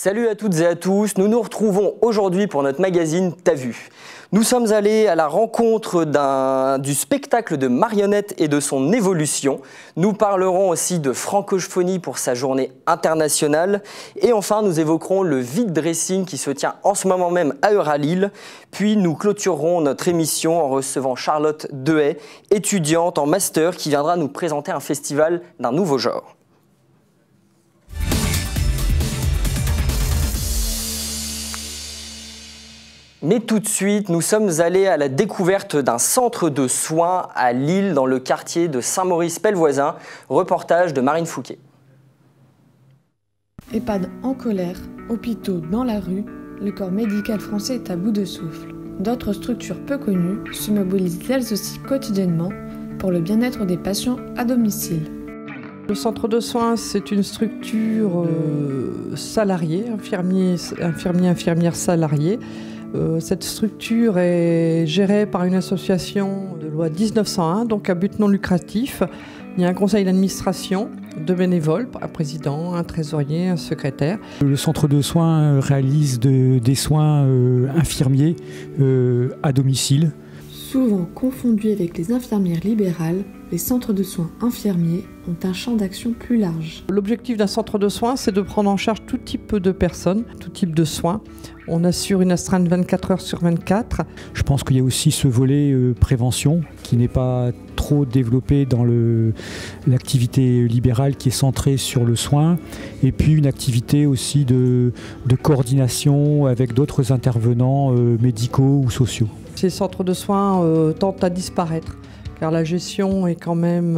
Salut à toutes et à tous, nous nous retrouvons aujourd'hui pour notre magazine T'as vu. Nous sommes allés à la rencontre du spectacle de marionnettes et de son évolution. Nous parlerons aussi de francophonie pour sa journée internationale. Et enfin, nous évoquerons le vide dressing qui se tient en ce moment même à Euralille. Puis nous clôturerons notre émission en recevant Charlotte Dehaye, étudiante en master qui viendra nous présenter un festival d'un nouveau genre. Mais tout de suite, nous sommes allés à la découverte d'un centre de soins à Lille, dans le quartier de Saint-Maurice-Pelvoisin. Reportage de Marine Fouquet. EHPAD en colère, hôpitaux dans la rue, le corps médical français est à bout de souffle. D'autres structures peu connues se mobilisent elles aussi quotidiennement pour le bien-être des patients à domicile. Le centre de soins, c'est une structure salariée, infirmières salariés. Cette structure est gérée par une association de loi 1901, donc à but non lucratif. Il y a un conseil d'administration, 2 bénévoles, un président, un trésorier, un secrétaire. Le centre de soins réalise des soins infirmiers à domicile. Souvent confondus avec les infirmières libérales, les centres de soins infirmiers ont un champ d'action plus large. L'objectif d'un centre de soins, c'est de prendre en charge tout type de personnes, tout type de soins. On assure une astreinte 24 heures sur 24. Je pense qu'il y a aussi ce volet prévention qui n'est pas trop développé dans l'activité libérale qui est centrée sur le soin. Et puis une activité aussi de coordination avec d'autres intervenants médicaux ou sociaux. Ces centres de soins tentent à disparaître, car la gestion est quand même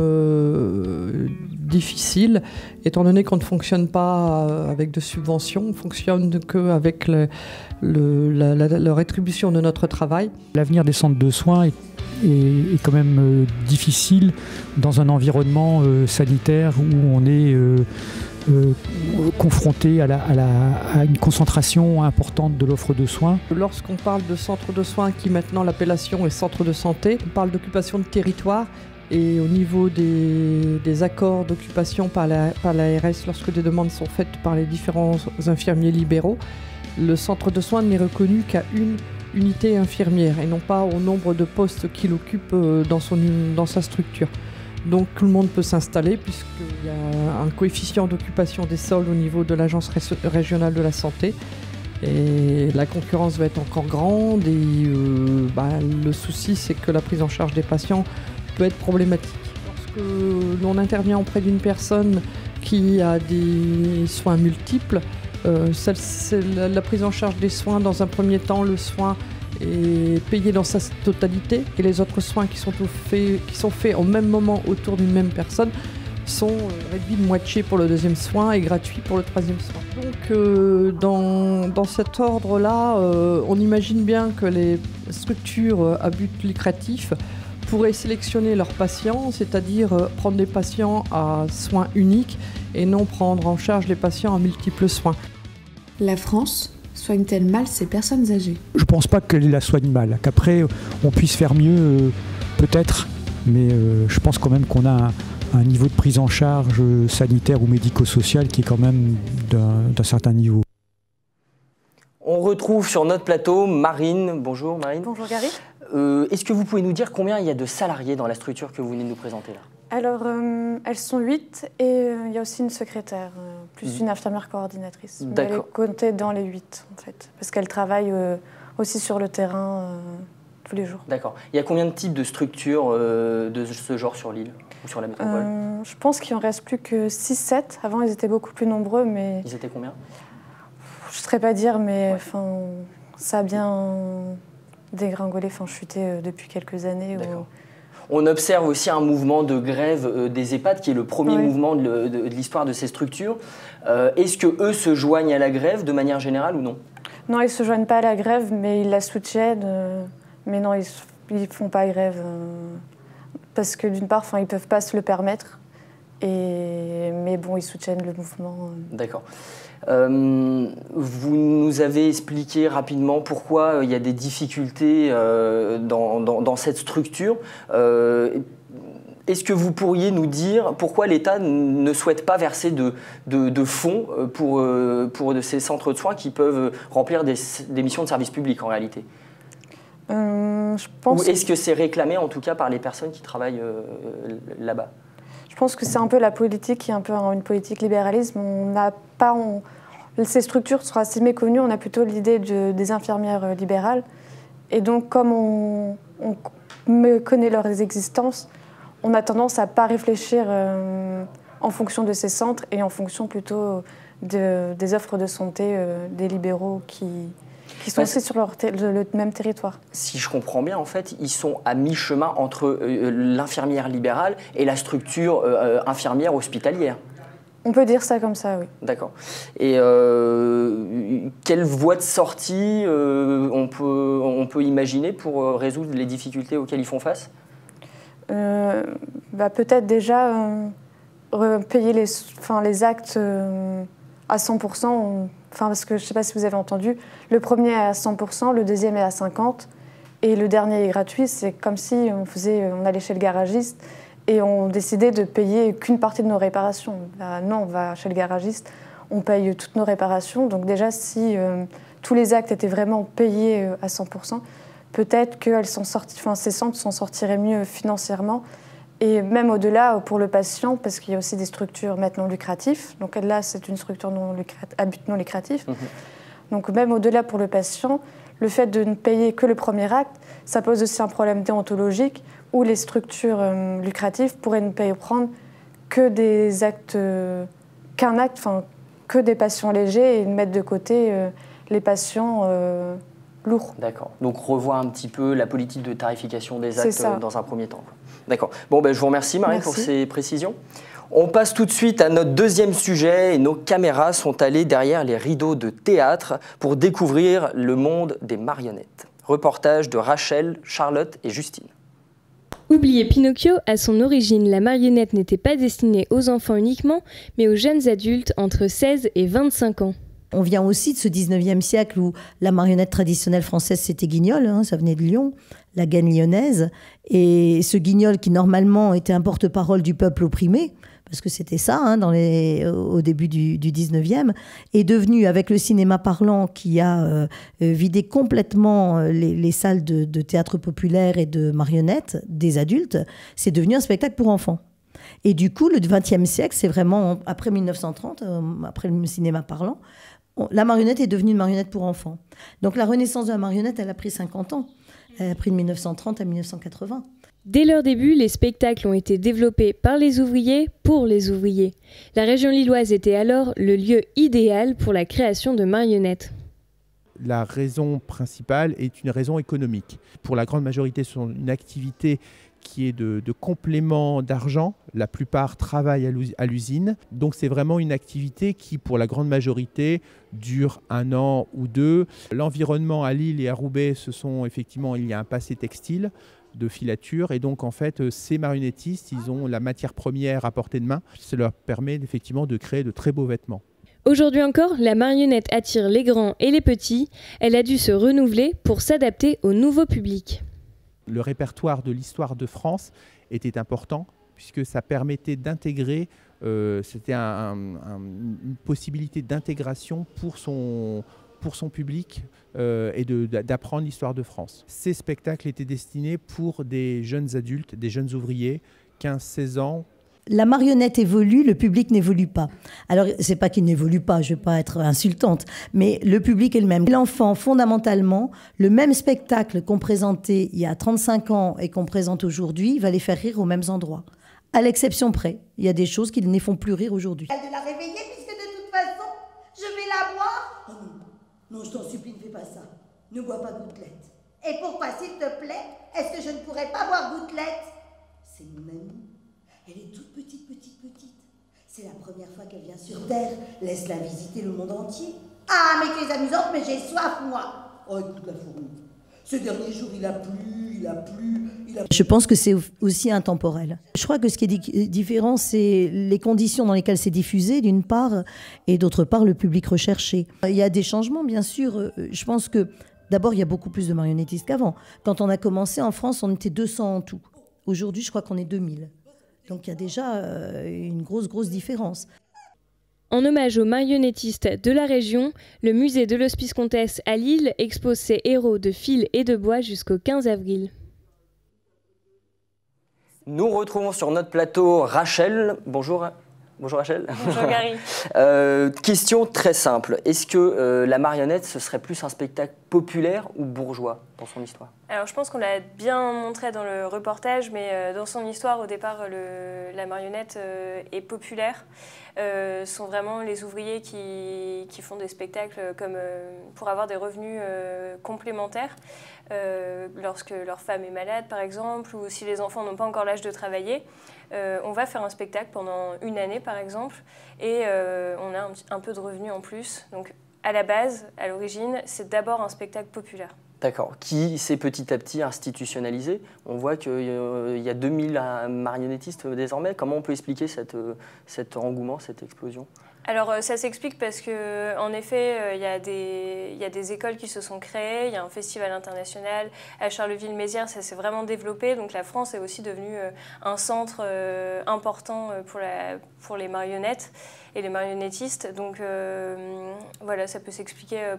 difficile, étant donné qu'on ne fonctionne pas avec de subventions, on ne fonctionne qu'avec la rétribution de notre travail. L'avenir des centres de soins est quand même difficile dans un environnement sanitaire où on est confronté à une concentration importante de l'offre de soins. Lorsqu'on parle de centre de soins, qui maintenant l'appellation est centre de santé, on parle d'occupation de territoire, et au niveau des accords d'occupation par l'ARS, lorsque des demandes sont faites par les différents infirmiers libéraux, le centre de soins n'est reconnu qu'à une unité infirmière et non pas au nombre de postes qu'il occupe dans sa structure. Donc tout le monde peut s'installer puisqu'il y a un coefficient d'occupation des sols au niveau de l'Agence régionale de la santé. Et la concurrence va être encore grande et le souci, c'est que la prise en charge des patients peut être problématique. Lorsque l'on intervient auprès d'une personne qui a des soins multiples, la prise en charge des soins, dans un premier temps, le soin est payé dans sa totalité et les autres soins qui sont faits au même moment autour d'une même personne sont réduits de moitié pour le deuxième soin et gratuits pour le troisième soin. Donc dans cet ordre-là, on imagine bien que les structures à but lucratif pourraient sélectionner leurs patients, c'est-à-dire prendre des patients à soins uniques et non prendre en charge les patients à multiples soins. La France soigne-t-elle mal ces personnes âgées ? Je ne pense pas qu'elle la soigne mal, qu'après on puisse faire mieux peut-être, mais je pense quand même qu'on a un niveau de prise en charge sanitaire ou médico-social qui est quand même d'un certain niveau. On retrouve sur notre plateau Marine. Bonjour Marine. Bonjour Gary. Est-ce que vous pouvez nous dire combien il y a de salariés dans la structure que vous venez de nous présenter là ? Alors, elles sont 8 et il y a aussi une secrétaire, plus une infirmière coordinatrice. Mais elle est comptée dans les 8 en fait, parce qu'elle travaille aussi sur le terrain tous les jours. D'accord. Il y a combien de types de structures de ce genre sur l'île ou sur la métropole ? Je pense qu'il en reste plus que 6-7. Avant, ils étaient beaucoup plus nombreux, mais... Ils étaient combien ? Je ne saurais pas dire, mais ça a bien dégringolé, chuté depuis quelques années. D'accord. On observe aussi un mouvement de grève des EHPAD qui est le premier mouvement de l'histoire de ces structures. Est-ce qu'eux se joignent à la grève de manière générale ou non ? Non, ils ne se joignent pas à la grève, mais ils la soutiennent. Mais non, ils ne font pas grève. Parce que d'une part, ils ne peuvent pas se le permettre. Mais bon, ils soutiennent le mouvement. D'accord. Vous nous avez expliqué rapidement pourquoi il y a des difficultés dans cette structure. Est-ce que vous pourriez nous dire pourquoi l'État ne souhaite pas verser de fonds pour ces centres de soins qui peuvent remplir des missions de service public en réalité? Je pense... Ou est-ce que c'est réclamé en tout cas par les personnes qui travaillent là-bas? Je pense que c'est un peu la politique qui est un peu une politique libéralisme. On n'a pas... Ces structures sont assez méconnues, on a plutôt l'idée des infirmières libérales. Et donc comme on connaît leurs existences, on a tendance à ne pas réfléchir en fonction de ces centres et en fonction plutôt des offres de santé des libéraux qui sont aussi sur le même territoire. Si je comprends bien, en fait, ils sont à mi-chemin entre l'infirmière libérale et la structure infirmière hospitalière. On peut dire ça comme ça, oui. D'accord. Et quelle voie de sortie on peut imaginer pour résoudre les difficultés auxquelles ils font face? Peut-être déjà payer les actes à 100%. Parce que je ne sais pas si vous avez entendu, le premier est à 100%, le deuxième est à 50%, et le dernier est gratuit. C'est comme si on allait chez le garagiste et on décidait de payer qu'une partie de nos réparations. Non, on va chez le garagiste, on paye toutes nos réparations. Donc déjà, si tous les actes étaient vraiment payés à 100%, peut-être que ces centres s'en sortiraient mieux financièrement. Et même au-delà, pour le patient, parce qu'il y a aussi des structures maintenant lucratives. Donc là, c'est une structure à but non lucratif. Donc même au-delà pour le patient, le fait de ne payer que le premier acte, ça pose aussi un problème déontologique où les structures lucratives pourraient ne payer prendre que des actes, que des patients légers et mettre de côté les patients lourds. D'accord. Donc revoir un petit peu la politique de tarification des actes dans un premier temps. D'accord. Bon, je vous remercie Marie pour ces précisions. On passe tout de suite à notre deuxième sujet et nos caméras sont allées derrière les rideaux de théâtre pour découvrir le monde des marionnettes. Reportage de Rachel, Charlotte et Justine. Oubliez Pinocchio, à son origine, la marionnette n'était pas destinée aux enfants uniquement, mais aux jeunes adultes entre 16 et 25 ans. On vient aussi de ce 19e siècle où la marionnette traditionnelle française, c'était Guignol, ça venait de Lyon, la gaine lyonnaise. Et ce Guignol, qui normalement était un porte-parole du peuple opprimé, parce que c'était ça au début du 19e, est devenu, avec le cinéma parlant qui a vidé complètement les salles de théâtre populaire et de marionnettes des adultes, c'est devenu un spectacle pour enfants. Et du coup, le 20e siècle, c'est vraiment après 1930, après le cinéma parlant, la marionnette est devenue une marionnette pour enfants. Donc la renaissance de la marionnette, elle a pris 50 ans. Elle a pris de 1930 à 1980. Dès leur début, les spectacles ont été développés par les ouvriers pour les ouvriers. La région lilloise était alors le lieu idéal pour la création de marionnettes. La raison principale est une raison économique. Pour la grande majorité, c'est une activité qui est de complément d'argent. La plupart travaillent à l'usine. Donc c'est vraiment une activité qui, pour la grande majorité, dure 1 an ou 2. L'environnement à Lille et à Roubaix, il y a un passé textile de filature. Et donc, en fait, ces marionnettistes, ils ont la matière première à portée de main. Ça leur permet effectivement de créer de très beaux vêtements. Aujourd'hui encore, la marionnette attire les grands et les petits. Elle a dû se renouveler pour s'adapter au nouveau public. Le répertoire de l'histoire de France était important puisque ça permettait d'intégrer, c'était une possibilité d'intégration pour son public et d'apprendre l'histoire de France. Ces spectacles étaient destinés pour des jeunes adultes, des jeunes ouvriers, 15-16 ans. La marionnette évolue, le public n'évolue pas. Alors, c'est pas qu'il n'évolue pas, je vais pas être insultante, mais le public est le même. L'enfant, fondamentalement, le même spectacle qu'on présentait il y a 35 ans et qu'on présente aujourd'hui, va les faire rire aux mêmes endroits. À l'exception près, il y a des choses qui ne les font plus rire aujourd'hui. De la réveiller, puisque de toute façon, je vais la boire. Oh non, non, je t'en supplie, ne fais pas ça. Ne bois pas Gouttelette. Et pourquoi, s'il te plaît, est-ce que je ne pourrais pas boire Gouttelette? C'est mon amie. Elle est toute petite. C'est la première fois qu'elle vient sur Terre. Laisse-la visiter le monde entier. Ah, mais tu es amusante, mais j'ai soif, moi. Oh, écoute la fourmi. Ce dernier jour, il a plu. Je pense que c'est aussi intemporel. Je crois que ce qui est différent, c'est les conditions dans lesquelles c'est diffusé, d'une part, et d'autre part, le public recherché. Il y a des changements, bien sûr. Je pense que, d'abord, il y a beaucoup plus de marionnettistes qu'avant. Quand on a commencé en France, on était 200 en tout. Aujourd'hui, je crois qu'on est 2000. Donc il y a déjà une grosse différence. En hommage aux marionnettistes de la région, le musée de l'Hospice-Comtesse à Lille expose ses héros de fil et de bois jusqu'au 15 avril. Nous retrouvons sur notre plateau Rachel. Bonjour. Bonjour Rachel. Bonjour Gary. Question très simple. Est-ce que la marionnette, ce serait plus un spectacle populaire ou bourgeois dans son histoire? Alors je pense qu'on l'a bien montré dans le reportage, mais dans son histoire, au départ, la marionnette est populaire. Sont vraiment les ouvriers qui font des spectacles pour avoir des revenus complémentaires. Lorsque leur femme est malade, par exemple, ou si les enfants n'ont pas encore l'âge de travailler, on va faire un spectacle pendant une année, par exemple, et on a un peu de revenus en plus. Donc, à la base, à l'origine, c'est d'abord un spectacle populaire. D'accord. Qui s'est petit à petit institutionnalisé. On voit qu'il y a 2000 marionnettistes désormais. Comment on peut expliquer cet engouement, cette explosion ? Alors ça s'explique parce qu'en effet, il y a des écoles qui se sont créées, il y a un festival international. À Charleville-Mézières, ça s'est vraiment développé. Donc la France est aussi devenue un centre important pour les marionnettes et les marionnettistes. Donc voilà, ça peut s'expliquer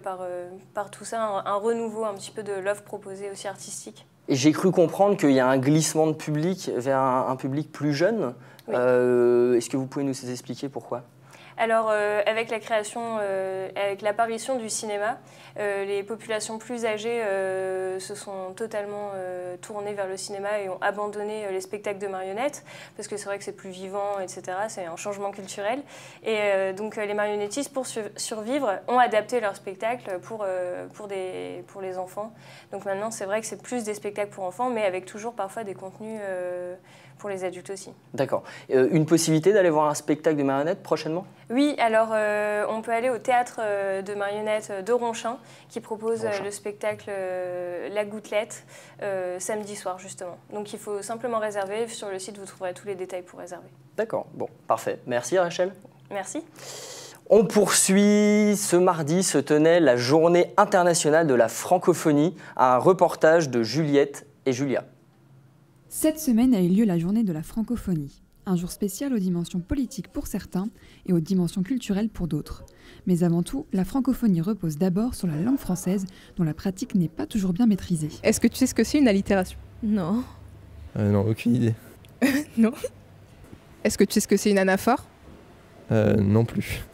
par tout ça, un renouveau un petit peu de l'offre proposée aussi artistique. Et j'ai cru comprendre qu'il y a un glissement de public vers un public plus jeune. Oui. Est-ce que vous pouvez nous expliquer pourquoi ? Alors, avec avec l'apparition du cinéma, les populations plus âgées se sont totalement tournées vers le cinéma et ont abandonné les spectacles de marionnettes, parce que c'est vrai que c'est plus vivant, etc. C'est un changement culturel. Et donc, les marionnettistes, pour survivre, ont adapté leurs spectacles pour les enfants. Donc maintenant, c'est vrai que c'est plus des spectacles pour enfants, mais avec toujours parfois des contenus pour les adultes aussi. D'accord. Une possibilité d'aller voir un spectacle de marionnettes prochainement ? Oui, alors on peut aller au théâtre de marionnettes de Ronchin qui propose le spectacle La Gouttelette samedi soir justement. Donc il faut simplement réserver. Sur le site, vous trouverez tous les détails pour réserver. D'accord, bon, parfait. Merci Rachel. Merci. On poursuit. Ce mardi se tenait la Journée internationale de la francophonie. Un reportage de Juliette et Julia. Cette semaine a eu lieu la Journée de la francophonie. Un jour spécial aux dimensions politiques pour certains et aux dimensions culturelles pour d'autres. Mais avant tout, la francophonie repose d'abord sur la langue française, dont la pratique n'est pas toujours bien maîtrisée. Est-ce que tu sais ce que c'est une allitération ? Non. Non, aucune idée. Non. Est-ce que tu sais ce que c'est une anaphore ? Non plus.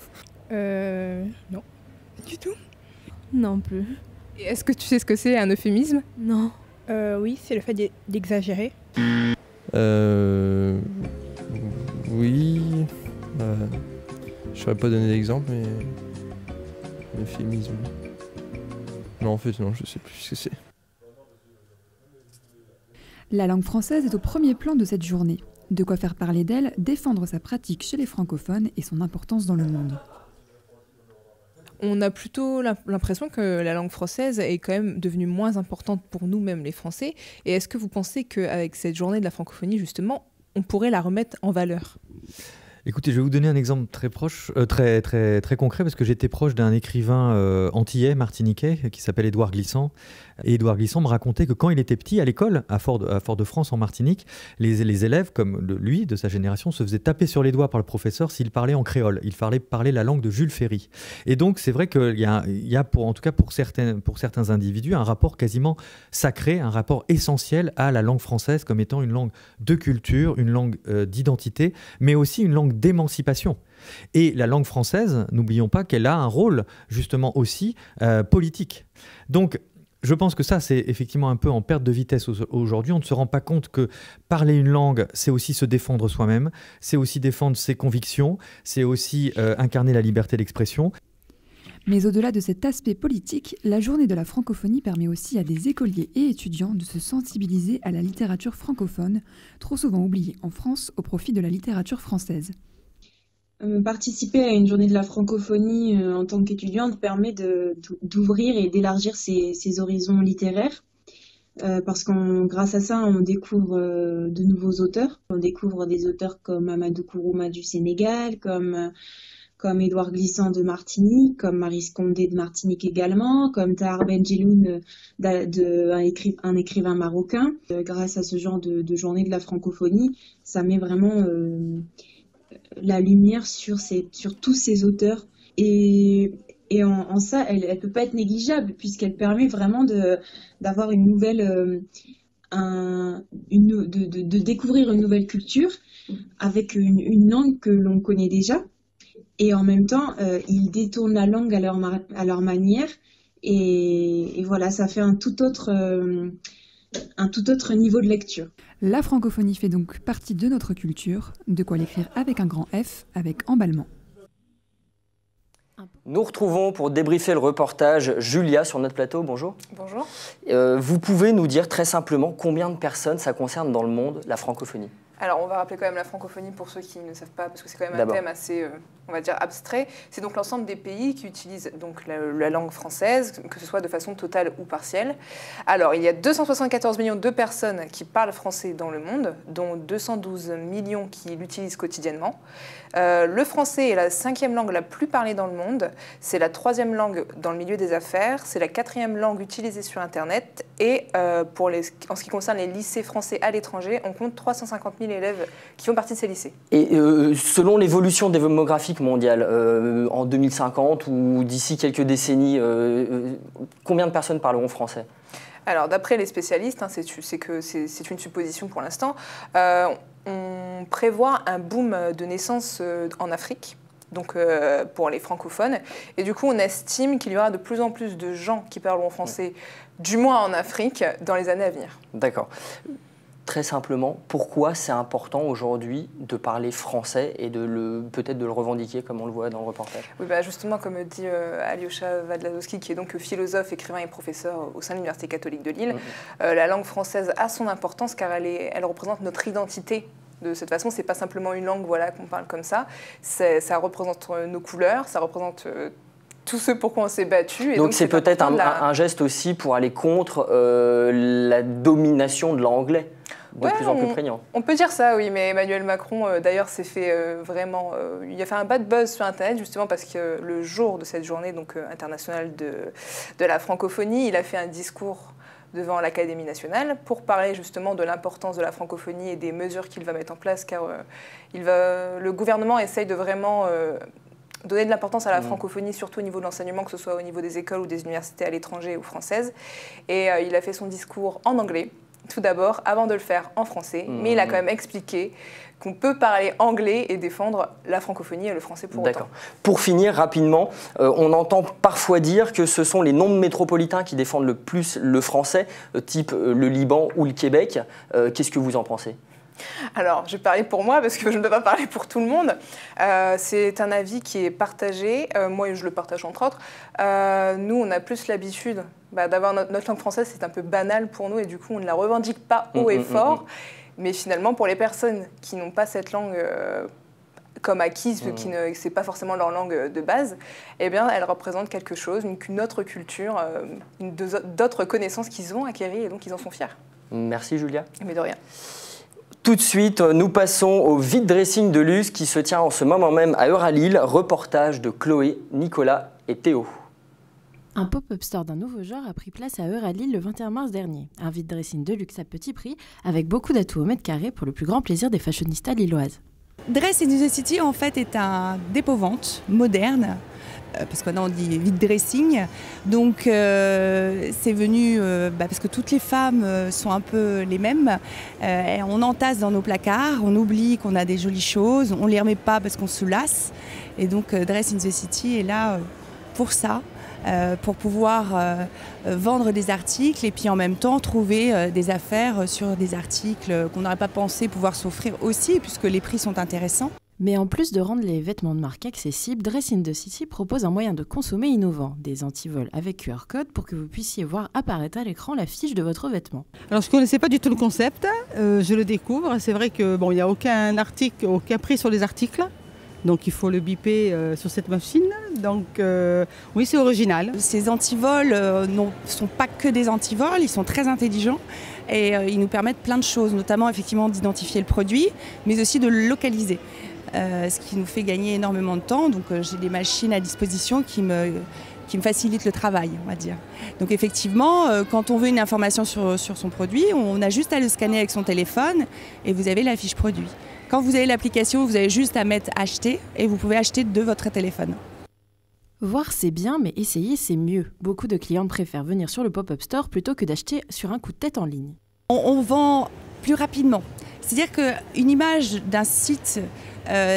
Non. Du tout ? Non plus. Et est-ce que tu sais ce que c'est un euphémisme ? Non. Oui, c'est le fait d'exagérer. Oui. Je saurais pas donner d'exemple, mais. Euphémisme. Non, en fait, non, je sais plus ce que c'est. La langue française est au premier plan de cette journée. De quoi faire parler d'elle, défendre sa pratique chez les francophones et son importance dans le monde. On a plutôt l'impression que la langue française est quand même devenue moins importante pour nous, même les Français. Et est-ce que vous pensez qu'avec cette journée de la francophonie, justement, on pourrait la remettre en valeur ? Écoutez, je vais vous donner un exemple très proche, très concret, parce que j'étais proche d'un écrivain antillais, martiniquais, qui s'appelle Édouard Glissant. Et Édouard Glissant me racontait que quand il était petit, à l'école, à Fort-de-France, en Martinique, les élèves, comme lui, de sa génération, se faisaient taper sur les doigts par le professeur s'il parlait en créole. Il parlait la langue de Jules Ferry. Et donc, c'est vrai qu'il y a en tout cas pour certains individus, un rapport quasiment sacré, un rapport essentiel à la langue française comme étant une langue de culture, une langue d'identité, mais aussi une langue d'émancipation. Et la langue française, n'oublions pas qu'elle a un rôle justement aussi politique. Donc, je pense que ça, c'est effectivement un peu en perte de vitesse aujourd'hui. On ne se rend pas compte que parler une langue, c'est aussi se défendre soi-même, c'est aussi défendre ses convictions, c'est aussi incarner la liberté d'expression. Mais au-delà de cet aspect politique, la journée de la francophonie permet aussi à des écoliers et étudiants de se sensibiliser à la littérature francophone, trop souvent oubliée en France au profit de la littérature française. Participer à une journée de la francophonie en tant qu'étudiante permet d'ouvrir et d'élargir ses horizons littéraires, parce que grâce à ça, on découvre de nouveaux auteurs. On découvre des auteurs comme Amadou Kourouma du Sénégal, comme comme Édouard Glissant de Martinique, comme Maryse Condé de Martinique également, comme Tahar Benjeloun, un écrivain marocain. Grâce à ce genre de journée de la francophonie, ça met vraiment la lumière sur tous ces auteurs. Et en ça, elle peut pas être négligeable, puisqu'elle permet vraiment d'avoir une nouvelle... de découvrir une nouvelle culture avec une langue que l'on connaît déjà, et en même temps ils détournent la langue à leur manière, et voilà, ça fait un tout autre niveau de lecture. La francophonie fait donc partie de notre culture, de quoi l'écrire avec un grand F, avec emballement. Nous retrouvons pour débriefer le reportage Julia sur notre plateau. Bonjour. Bonjour. Vous pouvez nous dire très simplement combien de personnes ça concerne dans le monde, la francophonie? Alors, on va rappeler quand même la francophonie pour ceux qui ne savent pas, parce que c'est quand même un thème assez, on va dire, abstrait. C'est donc l'ensemble des pays qui utilisent donc la langue française, que ce soit de façon totale ou partielle. Alors, il y a 274 millions de personnes qui parlent français dans le monde, dont 212 millions qui l'utilisent quotidiennement. Le français est la 5e langue la plus parlée dans le monde. C'est la 3e langue dans le milieu des affaires. C'est la 4e langue utilisée sur Internet. Et en ce qui concerne les lycées français à l'étranger, on compte 350 000 élèves qui font partie de ces lycées. Et selon l'évolution démographique mondiale, en 2050 ou d'ici quelques décennies, combien de personnes parleront français? Alors, d'après les spécialistes, c'est une supposition pour l'instant, on prévoit un boom de naissance en Afrique, donc pour les francophones. Et du coup, on estime qu'il y aura de plus en plus de gens qui parleront français, du moins en Afrique, dans les années à venir. D'accord. Très simplement, pourquoi c'est important aujourd'hui de parler français et peut-être de le revendiquer comme on le voit dans le reportage? Oui, justement, comme dit Alyosha Vadlazowski, qui est donc philosophe, écrivain et professeur au sein de l'Université catholique de Lille, la langue française a son importance car elle représente notre identité. De cette façon, c'est pas simplement une langue qu'on parle comme ça, ça représente nos couleurs, ça représente... tout ce pour quoi on s'est battu. Donc c'est peut-être un geste aussi pour aller contre la domination de l'anglais, de plus en plus prégnant. On peut dire ça, oui, mais Emmanuel Macron, d'ailleurs, s'est fait vraiment... il a fait un bad buzz sur Internet, justement, parce que le jour de cette journée donc, internationale de la francophonie, il a fait un discours devant l'Académie nationale pour parler justement de l'importance de la francophonie et des mesures qu'il va mettre en place, car le gouvernement essaye de vraiment... donner de l'importance à la francophonie, surtout au niveau de l'enseignement, que ce soit au niveau des écoles ou des universités à l'étranger ou françaises. Et il a fait son discours en anglais, tout d'abord, avant de le faire en français. Mais il a quand même expliqué qu'on peut parler anglais et défendre la francophonie et le français pour autant. D'accord. Pour finir, rapidement, on entend parfois dire que ce sont les nombres métropolitains qui défendent le plus le français, type le Liban ou le Québec. Qu'est-ce que vous en pensez ? Alors, je vais parler pour moi parce que je ne peux pas parler pour tout le monde. C'est un avis qui est partagé. Moi, je le partage entre autres. Nous, on a plus l'habitude d'avoir notre langue française. C'est un peu banal pour nous et du coup, on ne la revendique pas haut et fort. Mais finalement, pour les personnes qui n'ont pas cette langue comme acquise, qui ne c'est pas forcément leur langue de base, eh bien, elle représente quelque chose, une autre culture, d'autres connaissances qu'ils ont acquéries et donc ils en sont fiers. Merci Julia. Mais de rien. Tout de suite, nous passons au vide dressing de luxe qui se tient en ce moment même à Euralille. Reportage de Chloé, Nicolas et Théo. Un pop-up store d'un nouveau genre a pris place à Euralille le 21 mars dernier. Un vide dressing de luxe à petit prix avec beaucoup d'atouts au mètre carré pour le plus grand plaisir des fashionistas lilloises. Dress in the City en fait est un dépôt-vente moderne. Parce que maintenant on dit vide dressing, donc c'est venu parce que toutes les femmes sont un peu les mêmes. On entasse dans nos placards, on oublie qu'on a des jolies choses, on ne les remet pas parce qu'on se lasse. Et donc Dress in the City est là pour ça, pour pouvoir vendre des articles et puis en même temps trouver des affaires sur des articles qu'on n'aurait pas pensé pouvoir s'offrir aussi puisque les prix sont intéressants. Mais en plus de rendre les vêtements de marque accessibles, Dress in the City propose un moyen de consommer innovant, des antivols avec QR code pour que vous puissiez voir apparaître à l'écran la fiche de votre vêtement. Alors je ne connaissais pas du tout le concept, je le découvre. C'est vrai que il n'y a aucun prix sur les articles. Donc il faut le biper sur cette machine. Donc oui, c'est original. Ces antivols ne sont pas que des antivols, ils sont très intelligents et ils nous permettent plein de choses, notamment effectivement d'identifier le produit, mais aussi de le localiser. ce qui nous fait gagner énormément de temps. Donc j'ai des machines à disposition qui me facilitent le travail, on va dire. Donc effectivement, quand on veut une information sur son produit, on a juste à le scanner avec son téléphone et vous avez la fiche produit. Quand vous avez l'application, vous avez juste à mettre acheter et vous pouvez acheter de votre téléphone. Voir c'est bien, mais essayer c'est mieux. Beaucoup de clients préfèrent venir sur le pop-up store plutôt que d'acheter sur un coup de tête en ligne. On vend plus rapidement. C'est-à-dire qu'une image d'un site,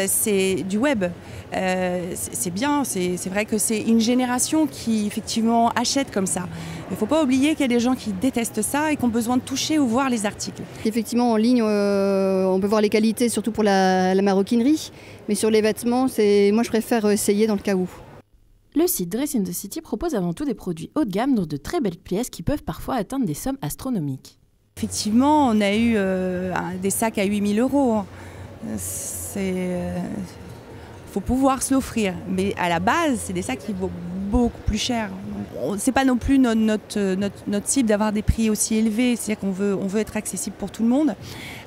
c'est du web. C'est bien, c'est vrai que c'est une génération qui effectivement achète comme ça. Il ne faut pas oublier qu'il y a des gens qui détestent ça et qui ont besoin de toucher ou voir les articles. Effectivement, en ligne, on peut voir les qualités, surtout pour la maroquinerie. Mais sur les vêtements, moi je préfère essayer dans le cas où. Le site Dress in the City propose avant tout des produits haut de gamme dans de très belles pièces qui peuvent parfois atteindre des sommes astronomiques. Effectivement, on a eu des sacs à 8 000 €. Faut pouvoir se l'offrir. Mais à la base, c'est des sacs qui vaut beaucoup plus cher. C'est pas non plus notre cible d'avoir des prix aussi élevés. C'est-à-dire qu'on veut être accessible pour tout le monde.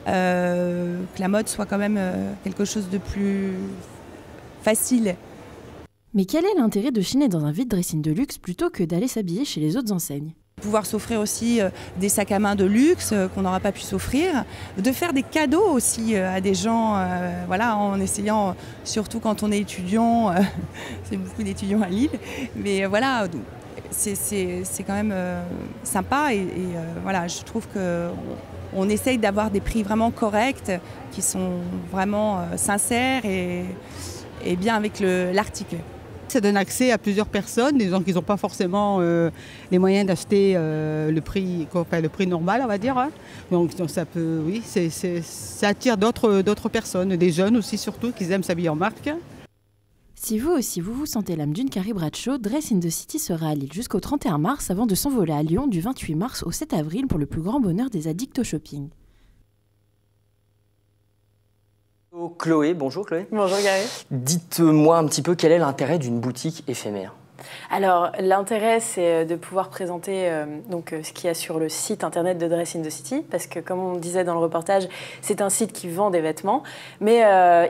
Que la mode soit quand même quelque chose de plus facile. Mais quel est l'intérêt de chiner dans un vide dressing de luxe plutôt que d'aller s'habiller chez les autres enseignes ? Pouvoir s'offrir aussi des sacs à main de luxe qu'on n'aura pas pu s'offrir, de faire des cadeaux aussi à des gens, voilà, en essayant, surtout quand on est étudiant, c'est beaucoup d'étudiants à Lille, mais voilà, c'est quand même sympa et voilà, je trouve qu'on essaye d'avoir des prix vraiment corrects, qui sont vraiment sincères et bien avec l'article. Ça donne accès à plusieurs personnes, des gens qui n'ont pas forcément les moyens d'acheter le prix normal, on va dire. Hein. Donc ça peut, oui, ça attire d'autres personnes, des jeunes aussi surtout, qui aiment s'habiller en marque. Si vous aussi vous sentez l'âme d'une Carrie Bradshaw, Dress in the City sera à Lille jusqu'au 31 mars avant de s'envoler à Lyon du 28 mars au 7 avril pour le plus grand bonheur des addicts au shopping. Chloé, bonjour Chloé. Bonjour Gary. Dites-moi un petit peu quel est l'intérêt d'une boutique éphémère. Alors l'intérêt c'est de pouvoir présenter ce qu'il y a sur le site internet de Dress in the City parce que comme on disait dans le reportage, c'est un site qui vend des vêtements mais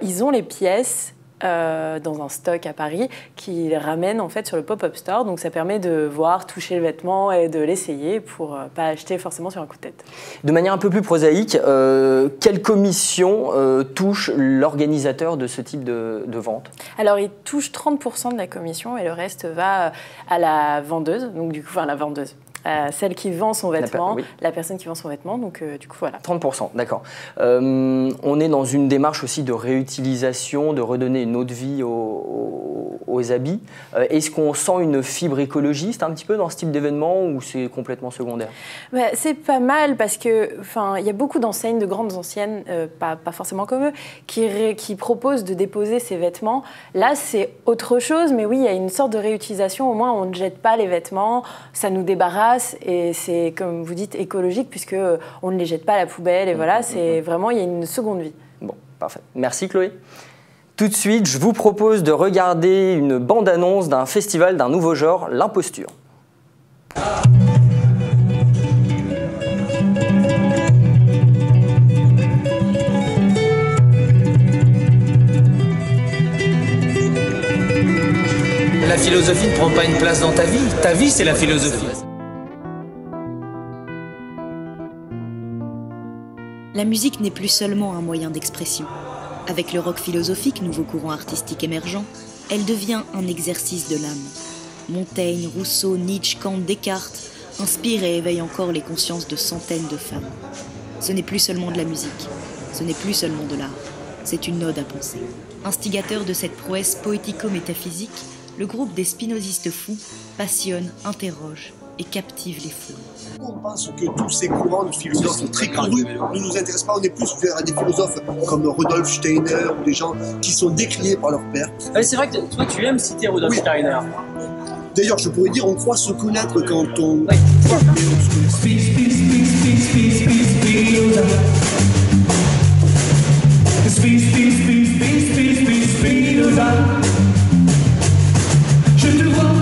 ils ont les pièces dans un stock à Paris qui ramène en fait sur le pop-up store, donc ça permet de voir, toucher le vêtement et de l'essayer pour pas acheter forcément sur un coup de tête. De manière un peu plus prosaïque, quelle commission touche l'organisateur de ce type de vente? Alors il touche 30% de la commission et le reste va à la vendeuse, donc du coup, enfin la vendeuse. Celle qui vend son vêtement, la personne qui vend son vêtement, donc du coup voilà. 30%, d'accord. On est dans une démarche aussi de réutilisation, de redonner une autre vie aux habits. Est-ce qu'on sent une fibre écologiste un petit peu dans ce type d'événement ou c'est complètement secondaire? C'est pas mal parce que il y a beaucoup d'enseignes, de grandes anciennes, pas forcément comme eux, qui proposent de déposer ces vêtements. Là c'est autre chose, mais oui il y a une sorte de réutilisation, au moins on ne jette pas les vêtements, ça nous débarrasse. Et c'est, comme vous dites, écologique puisque on ne les jette pas à la poubelle et voilà, c'est vraiment, il y a une seconde vie. Bon, parfait. Merci Chloé. Tout de suite, je vous propose de regarder une bande-annonce d'un festival d'un nouveau genre, l'imposture. La philosophie ne prend pas une place dans ta vie c'est la philosophie. La musique n'est plus seulement un moyen d'expression. Avec le rock philosophique, nouveau courant artistique émergent, elle devient un exercice de l'âme. Montaigne, Rousseau, Nietzsche, Kant, Descartes inspirent et éveillent encore les consciences de centaines de femmes. Ce n'est plus seulement de la musique, ce n'est plus seulement de l'art, c'est une ode à penser. Instigateur de cette prouesse poético-métaphysique, le groupe des spinozistes fous passionne, interroge et captive les foules. On pense que tous ces courants de philosophes très crus ne nous intéressent pas. On est plus vers des philosophes comme Rudolf Steiner ou des gens qui sont décriés par leur père. C'est vrai que toi, tu aimes citer Rudolf Steiner. D'ailleurs, je pourrais dire, on croit se connaître quand on... Je te vois,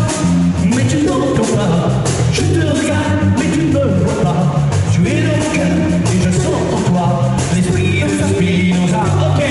mais tu n'entends pas. Je te regarde, mais tu ne me vois pas. Tu es dans mon cœur et je sens en toi l'esprit de Spinoza. Ok,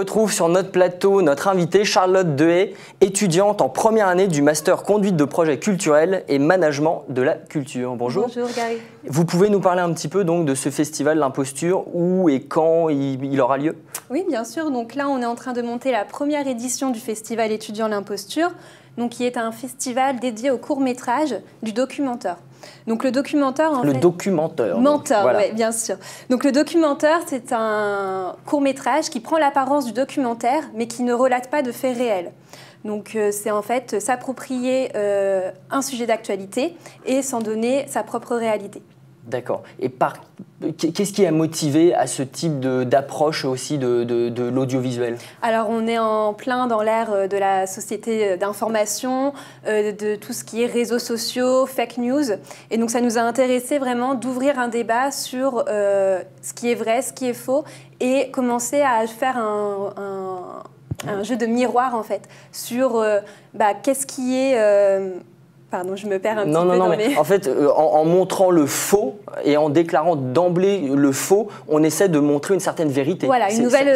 retrouve sur notre plateau notre invitée Charlotte Dehaye, étudiante en première année du master conduite de projets culturels et management de la culture. Bonjour. Bonjour Gary. Vous pouvez nous parler un petit peu donc de ce festival L'Imposture, où et quand il aura lieu? Oui, bien sûr. Donc là, on est en train de monter la première édition du festival étudiant L'Imposture, donc qui est un festival dédié au court-métrage du documentaire. Donc le documentaire, documentaire. Voilà. Oui, bien sûr. Donc le documentaire, c'est un court-métrage qui prend l'apparence du documentaire, mais qui ne relate pas de faits réels. Donc c'est en fait s'approprier un sujet d'actualité et s'en donner sa propre réalité. D'accord. Et qu'est-ce qui a motivé à ce type d'approche aussi de l'audiovisuel? Alors on est en plein dans l'ère de la société d'information, de tout ce qui est réseaux sociaux, fake news. Et donc ça nous a intéressé vraiment d'ouvrir un débat sur ce qui est vrai, ce qui est faux, et commencer à faire un jeu de miroir en fait sur qu'est-ce qui est... Pardon, je me perds un petit peu. Non, mais en fait, en montrant le faux et en déclarant d'emblée le faux, on essaie de montrer une certaine vérité. Voilà, une nouvelle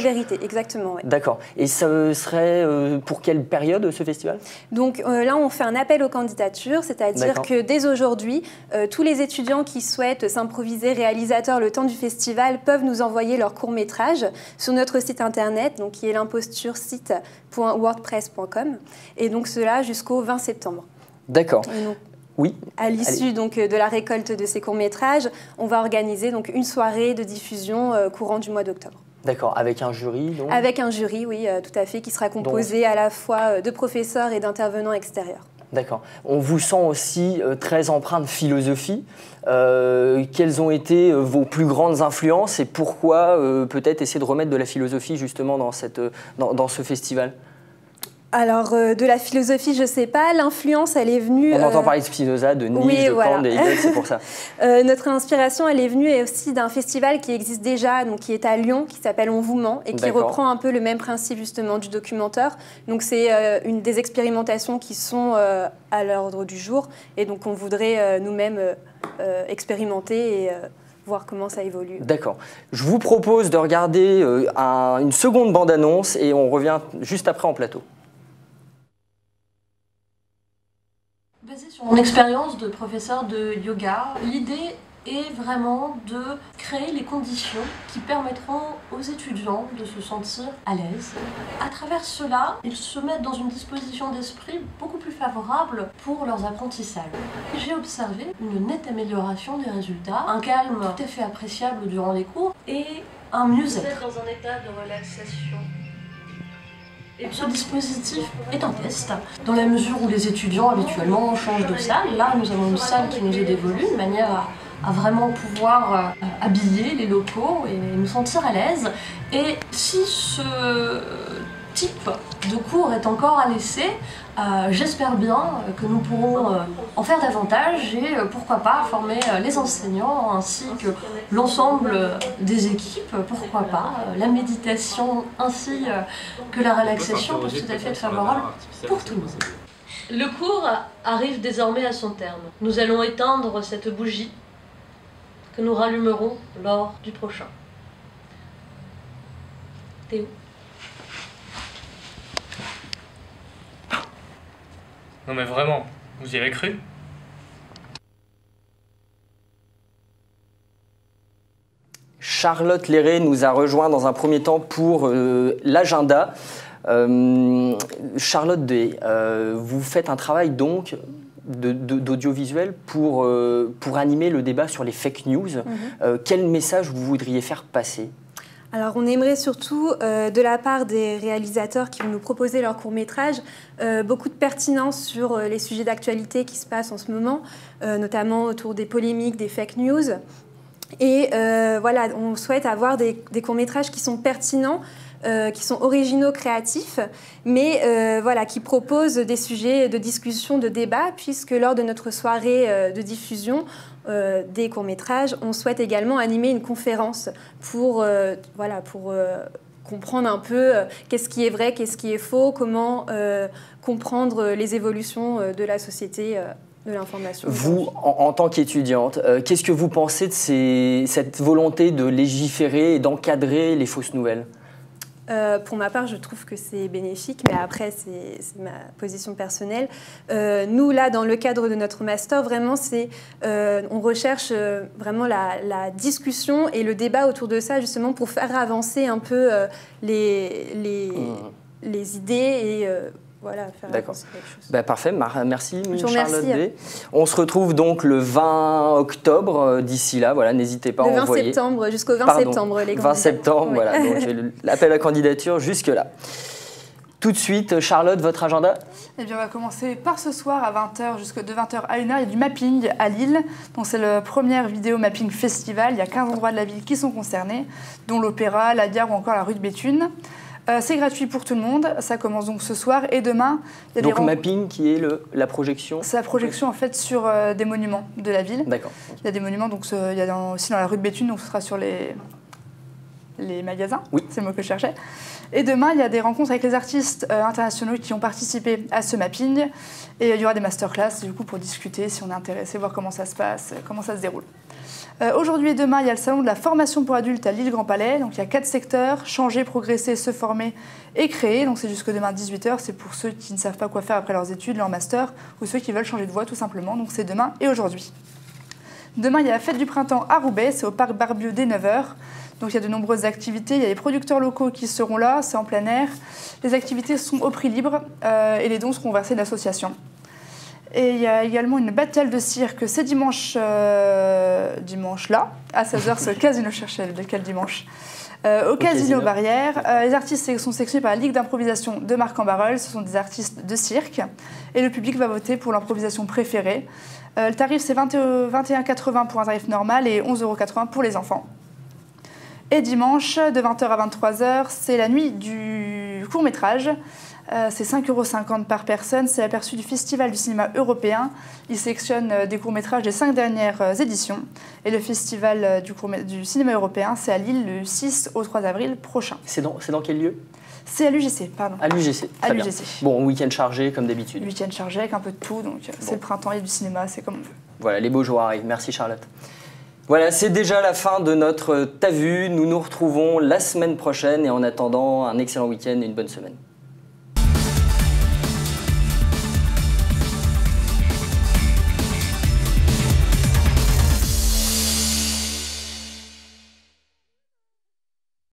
vérité, exactement. Ouais. D'accord. Et ça serait pour quelle période ce festival? Donc là, on fait un appel aux candidatures, c'est-à-dire que dès aujourd'hui, tous les étudiants qui souhaitent s'improviser réalisateurs le temps du festival peuvent nous envoyer leur court-métrage sur notre site internet, donc qui est l'imposturesite.wordpress.com, et donc cela jusqu'au 20 septembre. D'accord. Oui. À l'issue donc de la récolte de ces courts-métrages, on va organiser donc une soirée de diffusion courant du mois d'octobre. D'accord, avec un jury donc? Avec un jury, oui, tout à fait, qui sera composé à la fois de professeurs et d'intervenants extérieurs. D'accord. On vous sent aussi très empreint de philosophie. Quelles ont été vos plus grandes influences et pourquoi peut-être essayer de remettre de la philosophie justement dans ce festival? Alors, de la philosophie, je ne sais pas. L'influence, elle est venue... On entend parler de Spinoza, de Nietzsche, de Kant, de Hegel, c'est pour ça. Notre inspiration, elle est venue aussi d'un festival qui existe déjà, donc qui est à Lyon, qui s'appelle On vous ment, et qui reprend un peu le même principe justement du documentaire. Donc c'est une des expérimentations qui sont à l'ordre du jour, et donc on voudrait nous-mêmes expérimenter et... voir comment ça évolue. D'accord. Je vous propose de regarder une seconde bande-annonce et on revient juste après en plateau. Basé sur mon expérience de professeur de yoga, l'idée est vraiment de créer les conditions qui permettront aux étudiants de se sentir à l'aise. À travers cela, ils se mettent dans une disposition d'esprit beaucoup plus favorable pour leurs apprentissages. J'ai observé une nette amélioration des résultats, un calme tout à fait appréciable durant les cours et un mieux-être. Dans un état de relaxation. Et ce dispositif est un test, dans la mesure où les étudiants habituellement changent de salle. Là, nous avons une salle qui nous est dévolue de manière à vraiment pouvoir habiller les locaux et nous sentir à l'aise. Et si ce type de cours est encore à laisser, j'espère bien que nous pourrons en faire davantage et pourquoi pas former les enseignants ainsi que l'ensemble des équipes, pourquoi pas la méditation ainsi que la relaxation peuvent tout à fait être favorables pour tout le monde. Le cours arrive désormais à son terme. Nous allons éteindre cette bougie que nous rallumerons lors du prochain. Théo. Non mais vraiment, vous y avez cru? Charlotte Léré nous a rejoint dans un premier temps pour l'agenda. Charlotte Dehaye, vous faites un travail donc d'audiovisuel pour animer le débat sur les fake news. Quel message vous voudriez faire passer ? Alors on aimerait surtout, de la part des réalisateurs qui vont nous proposer leur court-métrage, beaucoup de pertinence sur les sujets d'actualité qui se passent en ce moment, notamment autour des polémiques, des fake news. Et voilà, on souhaite avoir des courts-métrages qui sont pertinents, qui sont originaux, créatifs, mais voilà, qui proposent des sujets de discussion, de débat, puisque lors de notre soirée de diffusion des courts-métrages, on souhaite également animer une conférence pour, voilà, pour comprendre un peu qu'est-ce qui est vrai, qu'est-ce qui est faux, comment comprendre les évolutions de la société de l'information. Vous, en tant qu'étudiante, qu'est-ce que vous pensez de cette volonté de légiférer et d'encadrer les fausses nouvelles ? Pour ma part, je trouve que c'est bénéfique, mais après, c'est ma position personnelle. Nous, là, dans le cadre de notre master, vraiment, on recherche vraiment la discussion et le débat autour de ça, justement, pour faire avancer un peu les idées et voilà, faire avancer quelque chose. Bah, parfait, merci Charlotte B. On se retrouve donc le 20 octobre. D'ici là, voilà, n'hésitez pas à envoyer. Le 20 septembre, jusqu'au 20 septembre, les 20 septembre, oui. Voilà, donc l'appel à candidature jusque-là. Tout de suite, Charlotte, votre agenda? Eh bien, on va commencer par ce soir à 20h, de 20h à 1h, il y a du mapping à Lille. Donc, c'est le premier vidéo mapping festival. Il y a 15 endroits de la ville qui sont concernés, dont l'Opéra, la Gare ou encore la rue de Béthune. C'est gratuit pour tout le monde, ça commence donc ce soir et demain. Il y a donc mapping qui est la projection. C'est la projection en fait sur des monuments de la ville. D'accord. Il y a des monuments, donc il y a aussi dans la rue de Béthune, donc ce sera sur les magasins, oui. C'est le mot que je cherchais. Et demain, il y a des rencontres avec les artistes internationaux qui ont participé à ce mapping. Et il y aura des masterclass du coup pour discuter si on est intéressé, voir comment ça se passe, comment ça se déroule. Aujourd'hui et demain, il y a le salon de la formation pour adultes à Lille Grand Palais. Donc il y a 4 secteurs, changer, progresser, se former et créer. Donc c'est jusque demain 18h, c'est pour ceux qui ne savent pas quoi faire après leurs études, leur master, ou ceux qui veulent changer de voie tout simplement. Donc c'est demain et aujourd'hui. Demain, il y a la fête du printemps à Roubaix, c'est au parc Barbieux dès 9h. Donc il y a de nombreuses activités, il y a les producteurs locaux qui seront là, c'est en plein air. Les activités sont au prix libre et les dons seront versés d'associations. Et il y a également une battle de cirque, c'est dimanche là, à 16h, c'est au Casino, je cherchais lequel dimanche. Au Casino Barrière, les artistes sont sélectionnés par la Ligue d'improvisation de Marc-en-Barœul, ce sont des artistes de cirque. Et le public va voter pour l'improvisation préférée. Le tarif c'est 21,80 pour un tarif normal et 11,80 € pour les enfants. Et dimanche, de 20h à 23h, c'est la nuit du court-métrage. C'est 5,50 € par personne. C'est l'aperçu du Festival du cinéma européen. Il sélectionne des courts-métrages des 5 dernières éditions. Et le Festival du cinéma européen, c'est à Lille le 6 au 3 avril prochain. C'est dans quel lieu? C'est à l'UGC, pardon. À l'UGC, très bien. Bon, week-end chargé comme d'habitude. Week-end chargé avec un peu de tout. Donc c'est le printemps, il y a du cinéma, c'est comme on veut. Voilà, les beaux jours arrivent. Merci Charlotte. Voilà, c'est déjà la fin de notre T'as vu. Nous nous retrouvons la semaine prochaine et en attendant, un excellent week-end et une bonne semaine.